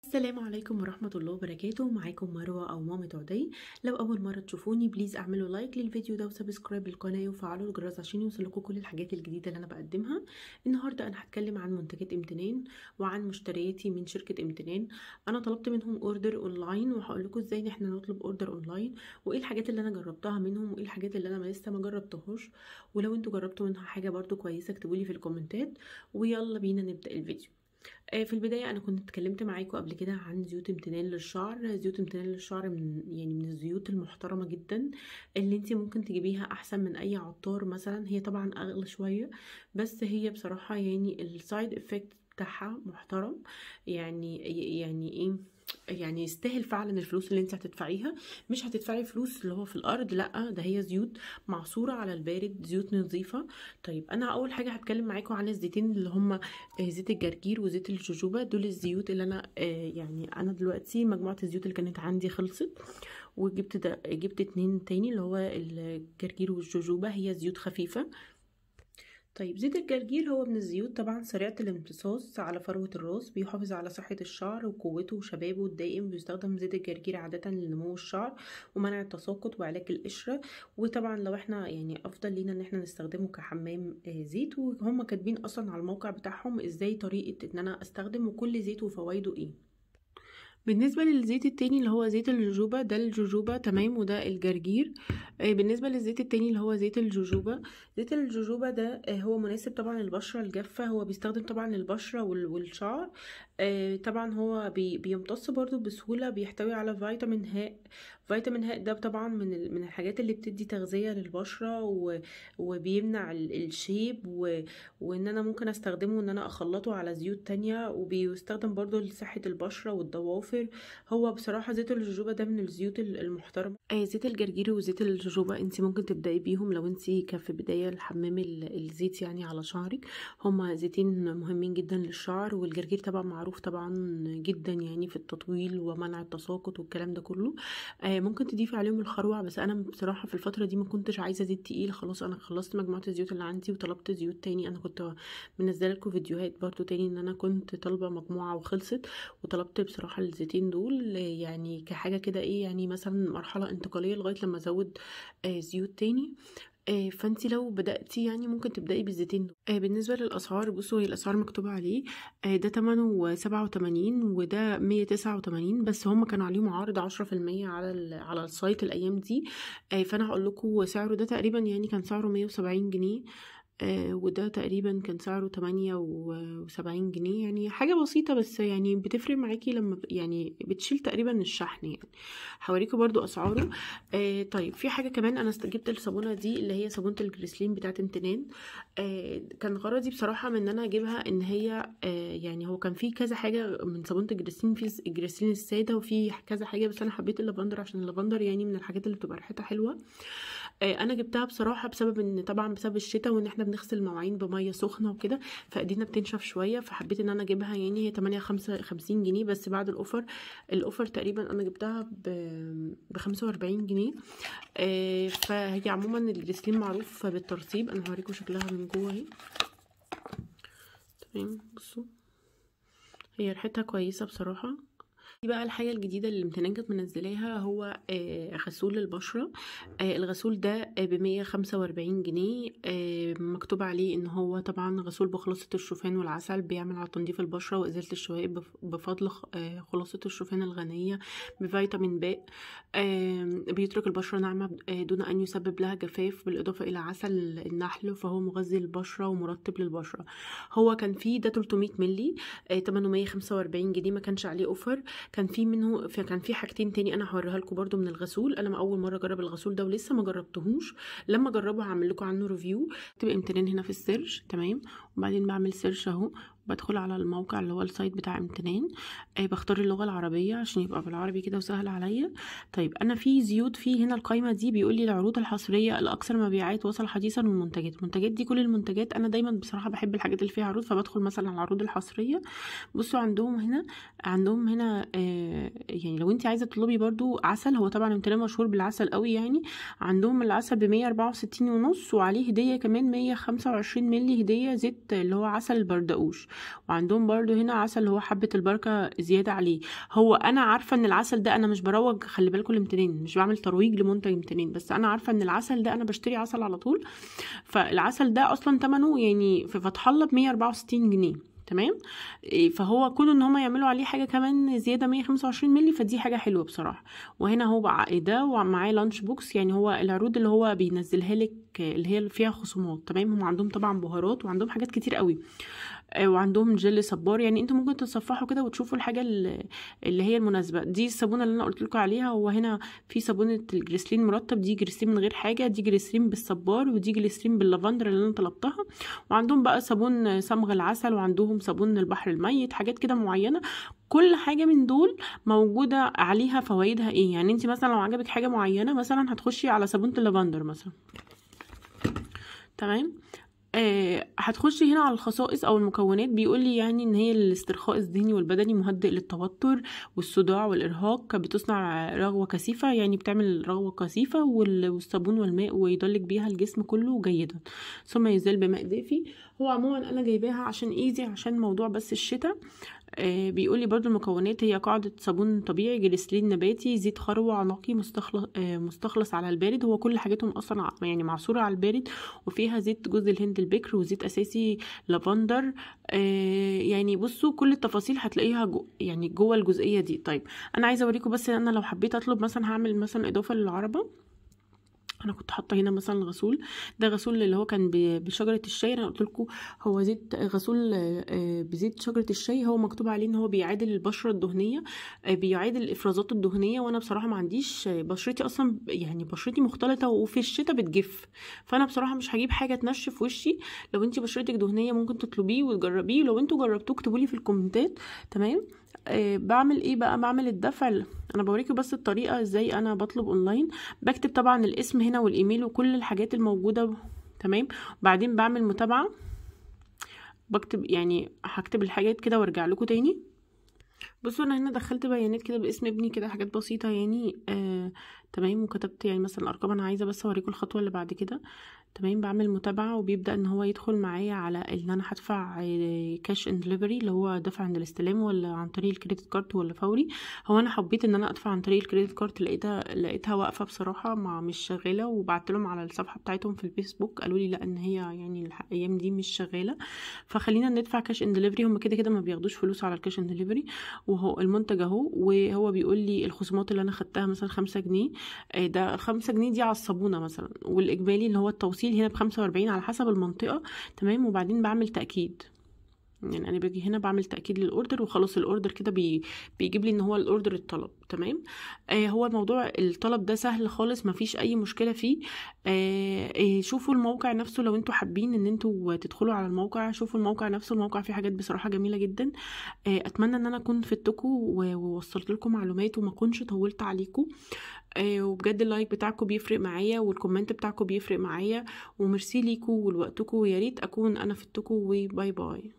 السلام عليكم ورحمة الله وبركاته. معاكم مروة أو مامة عدي. لو أول مرة تشوفوني بليز اعملوا لايك للفيديو ده وسبسكرايب للقناة وفعلوا الجرس عشان يوصلكوا كل الحاجات الجديدة اللي أنا بقدمها. النهاردة أنا هتكلم عن منتجات امتنان وعن مشترياتي من شركة امتنان. أنا طلبت منهم اوردر اونلاين وهقول لكم ازاي ان احنا نطلب اوردر اونلاين وايه الحاجات اللي أنا جربتها منهم وايه الحاجات اللي أنا لسه ما جربتهاش، ولو انتوا جربتوا منها حاجة برضو كويسة اكتبولي في الكومنتات. ويلا بينا نبدأ الفيديو. في البداية أنا كنت اتكلمت معاكم قبل كده عن زيوت امتنان للشعر. زيوت امتنان للشعر من الزيوت المحترمة جدا اللي انتي ممكن تجيبيها أحسن من أي عطار مثلا. هي طبعا أغلى شوية بس هي بصراحة يعني السايد افكت بتاعها محترم. يعني ايه، يعني يستاهل فعلا الفلوس اللي انت هتدفعيها. مش هتدفعي فلوس اللي هو في الارض، لا ده هي زيوت معصوره على البارد، زيوت نظيفه. طيب انا اول حاجه هتكلم معاكم عن الزيتين اللي هم زيت الجرجير وزيت الجوجوبا. دول الزيوت اللي انا يعني انا دلوقتي مجموعه الزيوت اللي كانت عندي خلصت جبت اتنين تاني اللي هو الجرجير والجوجوبا. هي زيوت خفيفه. طيب زيت الجرجير هو من الزيوت طبعا سريعة الامتصاص على فروة الراس، بيحافظ على صحة الشعر وقوته وشبابه الدائم. بيستخدم زيت الجرجير عادة لنمو الشعر ومنع التساقط وعلاج القشرة. وطبعا لو احنا يعني افضل لينا ان احنا نستخدمه كحمام زيت. وهم كاتبين اصلا على الموقع بتاعهم ازاي طريقة ان انا استخدم وكل زيت وفوائده ايه. بالنسبة للزيت التاني اللي هو زيت الجوجوبا، ده الجوجوبا تمام وده الجرجير. بالنسبة للزيت التاني اللي هو زيت الجوجوبا، زيت الجوجوبا ده هو مناسب طبعا للبشرة الجافة. هو بيستخدم طبعا للبشرة والشعر. طبعا هو بيمتص برضو بسهولة. بيحتوي على فيتامين هاء. فيتامين هاء ده طبعا من الحاجات اللي بتدي تغذية للبشرة وبيمنع الشيب وان انا ممكن استخدمه ان انا اخلطه على زيوت تانية. وبيستخدم برضو لصحة البشرة والضوافر. هو بصراحة زيت الجوجوبا ده من الزيوت المحترمة. زيت الجرجير وزيت الجوجوبا انت ممكن تبدأي بيهم لو انت في بداية الحمام الزيت يعني على شعرك. هما زيتين مهمين جدا للشعر. والجرجير طبعا معروف طبعا جدا يعني في التطويل ومنع التساقط والكلام ده كله. ممكن تضيفي عليهم الخروع، بس انا بصراحة في الفترة دي ما كنتش عايزة زيت تقيل. خلاص انا خلصت مجموعة الزيوت اللي عندي وطلبت زيوت تاني. انا كنت منزله لكم فيديوهات برضو تاني ان انا كنت طالبة مجموعة وخلصت، وطلبت بصراحة الزيتين دول يعني كحاجة كده ايه، يعني مثلا مرحلة انتقالية لغاية لما ازود زيوت تاني. فانتي لو بدأتي يعني ممكن تبدأي بالزيتين دول. بالنسبة للأسعار، بصوا هي الأسعار مكتوبة عليه. ده تمنه 87 وده 189، بس هم كانوا عليهم عرض 10% على السايت الأيام دي. فأنا هقول لكم سعره. ده تقريبا يعني كان سعره 170 جنيه. وده تقريبا كان سعره 78 جنيه. يعني حاجة بسيطة بس يعني بتفرق معاكي لما يعني بتشيل تقريبا الشحن يعني. هوريكم برضو أسعاره. طيب في حاجة كمان، أنا جبت الصابونة دي اللي هي صابونة الجريسلين بتاعت امتنان. كان غرضي بصراحة من ان انا اجيبها ان هي يعني هو كان في كذا حاجة من صابونة الجريسلين. في الجريسلين السادة وفي كذا حاجة، بس انا حبيت اللافندر عشان اللافندر يعني من الحاجات اللي بتبقى ريحتها حلوة. انا جبتها بصراحه بسبب ان طبعا بسبب الشتاء وان احنا بنغسل المواعين بميه سخنه وكده، فايدينا بتنشف شويه. فحبيت ان انا اجيبها. يعني هي 58 جنيه بس بعد الاوفر تقريبا انا جبتها ب 45 جنيه. فهي عموما الجريسلين معروف بالترطيب. انا هوريكم شكلها من جوه اهي. تمام بصوا هي ريحتها كويسه بصراحه. دي بقى الحاجة الجديدة اللي امتنان كانت منزلاها، هو غسول للبشرة. الغسول ده ب145 جنيه. مكتوب عليه ان هو طبعا غسول بخلاصة الشوفان والعسل، بيعمل على تنظيف البشرة وازالة الشوائب بفضل خلاصة الشوفان الغنية بفيتامين باء. بيترك البشرة ناعمة دون ان يسبب لها جفاف، بالاضافة الى عسل النحل، فهو مغذي للبشرة ومرطب للبشرة. هو كان فيه ده 300 ملي. 845 جنيه، ما كانش عليه اوفر. كان في حاجتين تاني انا هوريها لكم برده من الغسول. انا اول مره اجرب الغسول ده ولسه ما جربتهوش. لما اجربه هعمل لكم عنه ريفيو. تبقى امتنان هنا في السيرش تمام، وبعدين بعمل سيرش اهو، بدخل على الموقع اللي هو السايت بتاع امتنان. بختار اللغه العربيه عشان يبقى بالعربي كده وسهل عليا. طيب انا في زيوت في هنا القائمه دي بيقول لي العروض الحصريه الاكثر مبيعات وصل حديثا من المنتجات دي. كل المنتجات انا دايما بصراحه بحب الحاجات اللي فيها عروض، فبدخل مثلا على العروض الحصريه. بصوا عندهم هنا يعني لو انت عايزه تطلبي برضو عسل، هو طبعا امتنان مشهور بالعسل قوي يعني. عندهم العسل ب164.5 وعليه هديه كمان 125 ملي هديه زيت اللي هو عسل البردقوش. وعندهم برضو هنا عسل اللي هو حبة البركة زيادة عليه. هو انا عارفة ان العسل ده، انا مش بروج، خلي بالكم الامتنان مش بعمل ترويج لمنتج امتنان، بس انا عارفة ان العسل ده انا بشتري عسل على طول. فالعسل ده اصلا ثمنه يعني في فتح الله ب164 جنيه، تمام. فهو كون ان هم يعملوا عليه حاجه كمان زياده 125 مللي، فدي حاجه حلوه بصراحه. وهنا هو بقى ده ومعاه لانش بوكس، يعني هو العروض اللي هو بينزلها لك اللي هي فيها خصومات، تمام. هم عندهم طبعا بهارات وعندهم حاجات كتير قوي، وعندهم جل صبار، يعني انتوا ممكن تتصفحوا كده وتشوفوا الحاجه اللي هي المناسبه. دي الصابونه اللي انا قلت لكم عليها. هو هنا في صابونه الجريسلين مرطب، دي جريسلين من غير حاجه، دي جريسلين بالصبار، ودي جريسلين باللافندر اللي انا طلبتها. وعندهم بقى صابون صمغ العسل، وعندهم صابون البحر الميت، حاجات كده معينه. كل حاجه من دول موجوده عليها فوائدها ايه. يعني انت مثلا لو عجبك حاجه معينه، مثلا هتخشي على صابونه اللافندر مثلا، تمام. هتخشي هنا على الخصائص او المكونات. بيقول لي يعني ان هي الاسترخاء الذهني والبدني، مهدئ للتوتر والصداع والارهاق، بتصنع رغوه كثيفه، يعني بتعمل رغوه كثيفه، والصابون والماء ويدلك بيها الجسم كله جيدا، ثم يزال بماء دافي. هو عموما انا جايباها عشان ايزي، عشان موضوع بس الشتاء. بيقول لي برضو المكونات هي قاعدة صابون طبيعي، جليسرين نباتي، زيت خروع نقي مستخلص على البارد. هو كل حاجاتهم اصلا يعني معصورة على البارد، وفيها زيت جوز الهند البكر، وزيت اساسي لافندر. يعني بصوا كل التفاصيل هتلاقيها يعني جوه الجزئية دي. طيب انا عايزة اوريكم بس، انا لو حبيت اطلب مثلا هعمل مثلا اضافة للعربة. انا كنت حاطه هنا مثلا غسول، ده غسول اللي هو كان بشجره الشاي. انا قلت لكم هو زيت غسول بزيت شجره الشاي. هو مكتوب عليه ان هو بيعادل البشره الدهنيه، بيعادل الافرازات الدهنيه. وانا بصراحه ما عنديش، بشرتي اصلا يعني بشرتي مختلطه وفي الشتاء بتجف، فانا بصراحه مش هجيب حاجه تنشف وشي. لو انتي بشرتك دهنيه ممكن تطلبيه وتجربيه، لو انتوا جربتوه اكتبوا لي في الكومنتات، تمام. بعمل ايه بقى؟ بعمل الدفع. انا بوريكم بس الطريقه ازاي انا بطلب اونلاين. بكتب طبعا الاسم هنا والايميل وكل الحاجات الموجوده، تمام. بعدين بعمل متابعه، بكتب يعني هكتب الحاجات كده وارجع لكم تاني. بصوا انا هنا دخلت بيانات كده باسم ابني كده، حاجات بسيطه يعني، تمام. وكتبت يعني مثلا الارقام. انا عايزه بس اوريكم الخطوه اللي بعد كده، تمام. بعمل متابعه وبيبدا ان هو يدخل معايا على ان انا هدفع كاش اند ديليفري، اللي هو دفع عند الاستلام، ولا عن طريق الكريدت كارد ولا فوري. هو انا حبيت ان انا ادفع عن طريق الكريدت كارد، لقيتها واقفه بصراحه، مش شغاله. وبعت لهم على الصفحه بتاعتهم في الفيسبوك، قالوا لي لا ان هي يعني الايام دي مش شغاله، فخلينا ندفع كاش اند ديليفري. هم كده كده ما بياخدوش فلوس على الكاش اند ديليفري. وهو المنتج اهو، وهو بيقول لي الخصومات اللي انا خدتها مثلا 5 جنيه. ده 5 جنيه دي على الصابونه مثلا، والاجمالي اللي هو التوصيل هنا ب45 على حسب المنطقه، تمام. وبعدين بعمل تاكيد، يعني انا باجي هنا بعمل تاكيد للاوردر وخلاص. الاوردر كده بيجيب لي ان هو الاوردر الطلب، تمام. هو موضوع الطلب ده سهل خالص، مفيش اي مشكله فيه. شوفوا الموقع نفسه لو انتوا حابين ان انتوا تدخلوا على الموقع. شوفوا الموقع نفسه، الموقع فيه حاجات بصراحه جميله جدا. اتمنى ان انا اكون فدتكم ووصلت لكم معلومات وما كنتش طولت عليكم. وبجد اللايك بتاعكم بيفرق معايا، والكومنت بتاعكم بيفرق معايا. وميرسي ليكم ولوقتكم، ويا ريت اكون انا فدتكم. وباي باي.